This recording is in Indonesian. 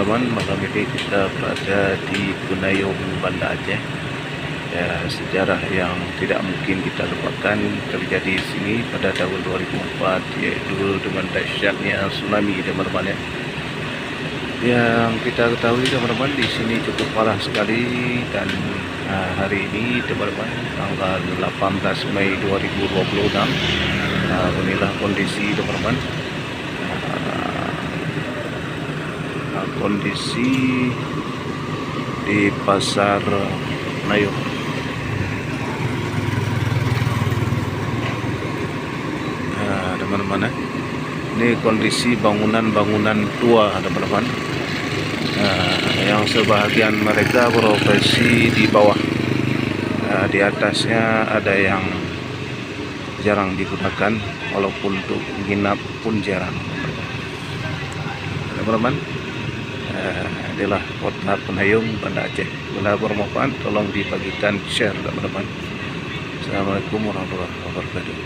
teman-teman, malam ini kita berada di Gunayung, Banda Aceh. Ya, sejarah yang tidak mungkin kita lupakan terjadi di sini pada tahun 2004, yaitu dengan dahsyatnya tsunami, teman-teman ya. Yang kita ketahui teman-teman, di sini cukup parah sekali, dan hari ini teman-teman tanggal 18 Mei 2026, inilah kondisi teman-teman. Kondisi di pasar Nayo. Teman-teman ini kondisi bangunan-bangunan tua teman-teman, yang sebahagian mereka beroperasi di bawah, di atasnya ada yang jarang digunakan, walaupun untuk menginap pun jarang teman-teman. Inilah kota Gunayung, Banda Aceh. Bila bermanfaat tolong dibagikan, share teman-teman. Assalamualaikum warahmatullahi wabarakatuh.